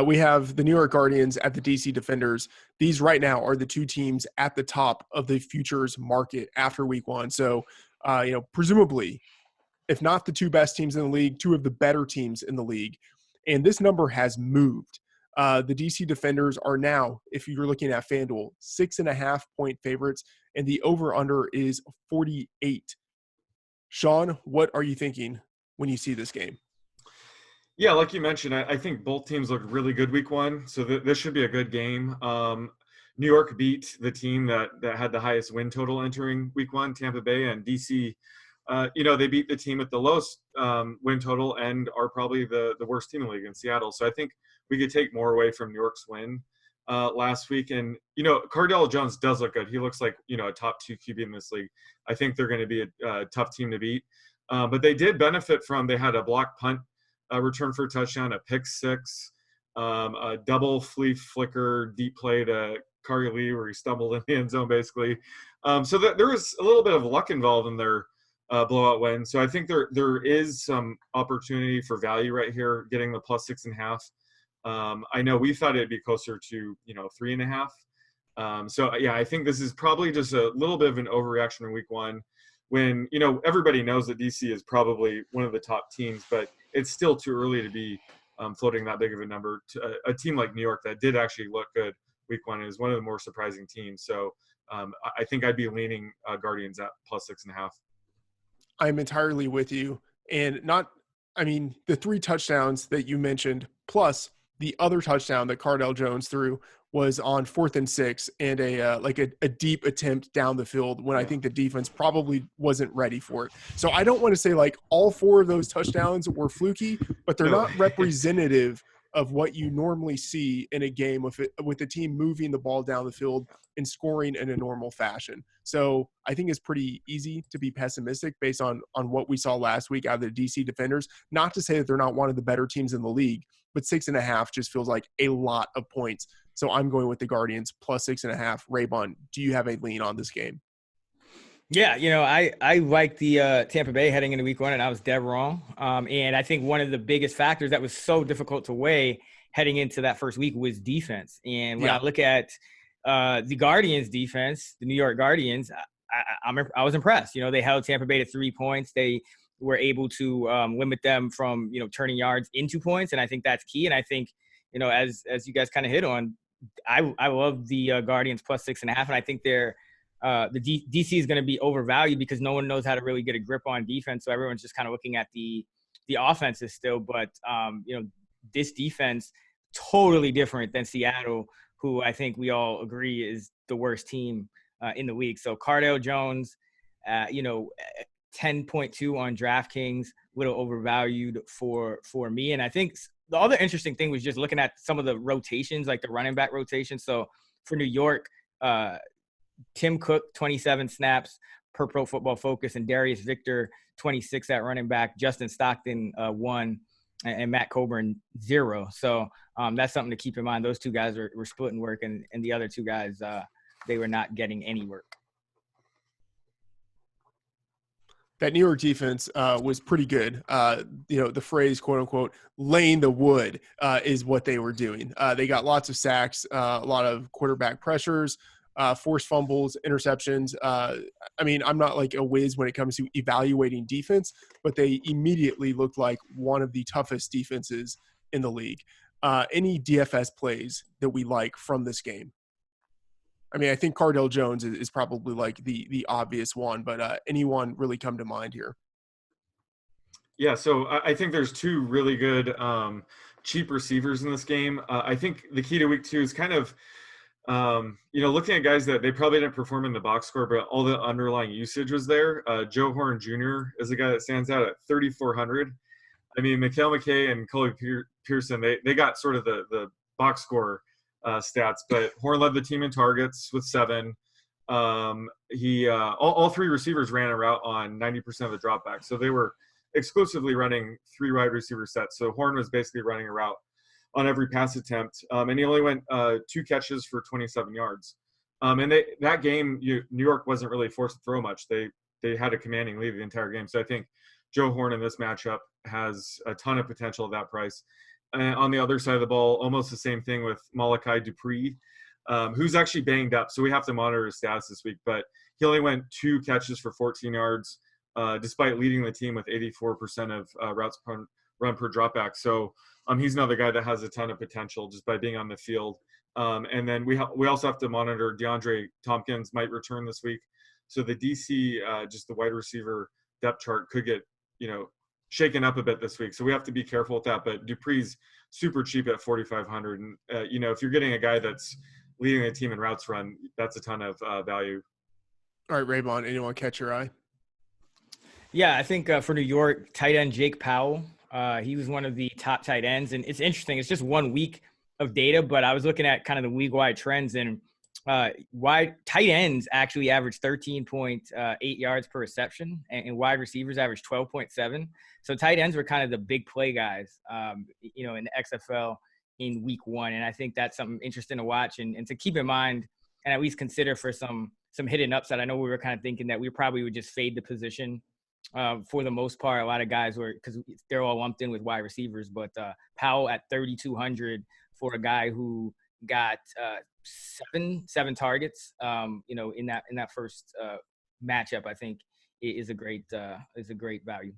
We have the New York Guardians at the DC Defenders. These right now are the two teams at the top of the futures market after week one. So, presumably, if not the two best teams in the league, two of the better teams in the league. And this number has moved. The DC Defenders are now, if you're looking at FanDuel, 6.5-point favorites, and the over-under is 48. Sean, what are you thinking when you see this game? Yeah, like you mentioned, I think both teams look really good week one, so this should be a good game. New York beat the team that had the highest win total entering week one, Tampa Bay, and DC. They beat the team with the lowest win total and are probably the worst team in the league in Seattle. So I think we could take more away from New York's win last week. And, Cardale Jones does look good. He looks like, a top 2 QB in this league. I think they're going to be a tough team to beat. But they did benefit from, they had a block punt return for a touchdown, a pick six, a double flea flicker deep play to Kari Lee where he stumbled in the end zone basically. So there was a little bit of luck involved in their blowout win. So I think there is some opportunity for value right here, getting the plus 6.5. I know we thought it'd be closer to 3.5. So yeah, I think this is probably just a little bit of an overreaction in week one, when everybody knows that DC is probably one of the top teams, but it's still too early to be floating that big of a number to a team like New York that did actually look good week one is one of the more surprising teams. So I think I'd be leaning Guardians at plus 6.5. I'm entirely with you. And the 3 touchdowns that you mentioned, plus the other touchdown that Cardale Jones threw was on 4th and 6 and a deep attempt down the field when I think the defense probably wasn't ready for it. So I don't want to say like all 4 of those touchdowns were fluky, but they're not representative of what you normally see in a game with the team moving the ball down the field and scoring in a normal fashion. So I think it's pretty easy to be pessimistic based on what we saw last week out of the DC Defenders. Not to say that they're not one of the better teams in the league, but 6.5 just feels like a lot of points. So I'm going with the Guardians plus 6.5. Raybon, do you have a lean on this game? Yeah, I like the Tampa Bay heading into week one, and I was dead wrong. And I think one of the biggest factors that was so difficult to weigh heading into that first week was defense. And when I look at the Guardians defense, the New York Guardians, I was impressed. They held Tampa Bay to 3 points. They were able to limit them from, turning yards into points. And I think that's key. And I think, as you guys kind of hit on, I love the Guardians plus 6.5. And I think they're, DC is going to be overvalued because no one knows how to really get a grip on defense. So everyone's just kind of looking at the offenses still. But, this defense, totally different than Seattle, who I think we all agree is the worst team in the league. So Cardale Jones, 10.2 on DraftKings, a little overvalued for me. And I think the other interesting thing was just looking at some of the rotations, like the running back rotation. So for New York, Tim Cook, 27 snaps per Pro Football Focus, and Darius Victor, 26 at running back. Justin Stockton, 1, and Matt Coburn, 0. So that's something to keep in mind. Those 2 guys were splitting work, and the other 2 guys, they were not getting any work. That New York defense was pretty good. The phrase, quote unquote, laying the wood is what they were doing. They got lots of sacks, a lot of quarterback pressures, forced fumbles, interceptions. I'm not like a whiz when it comes to evaluating defense, but they immediately looked like one of the toughest defenses in the league. Any DFS plays that we like from this game? I think Cardale Jones is probably like the obvious one, but anyone really come to mind here? Yeah, so I think there's 2 really good cheap receivers in this game. I think the key to week 2 is kind of, looking at guys that they probably didn't perform in the box score, but all the underlying usage was there. Joe Horn Jr. is a guy that stands out at 3,400. Mikhail McKay and Colby Pearson, they got sort of the box score stats, but Horn led the team in targets with 7. All 3 receivers ran a route on 90% of the dropbacks. So they were exclusively running 3 wide receiver sets. So Horn was basically running a route on every pass attempt. And he only went 2 catches for 27 yards. And that game, New York wasn't really forced to throw much. They had a commanding lead the entire game. So I think Joe Horn in this matchup has a ton of potential at that price. on the other side of the ball, almost the same thing with Malachi Dupre, who's actually banged up. So we have to monitor his stats this week. But he only went 2 catches for 14 yards, despite leading the team with 84% of routes run per dropback. So he's another guy that has a ton of potential just by being on the field. And then we also have to monitor DeAndre Tompkins might return this week. So the DC, just the wide receiver depth chart could get, shaken up a bit this week. So we have to be careful with that. But Dupree's super cheap at 4,500. And, if you're getting a guy that's leading the team in routes run, that's a ton of value. All right, Raybon, anyone catch your eye? Yeah, I think for New York, tight end Jake Powell, he was one of the top tight ends. And it's interesting. It's just 1 week of data, but I was looking at kind of the league-wide trends, and wide tight ends actually averaged 13.8 yards per reception, and wide receivers averaged 12.7. So tight ends were kind of the big play guys, in the XFL in week 1. And I think that's something interesting to watch and to keep in mind and at least consider for some hidden upside. I know we were kind of thinking that we probably would just fade the position for the most part. A lot of guys were, because they're all lumped in with wide receivers, but Powell at 3,200 for a guy who got seven targets, in that first matchup, I think is a great value.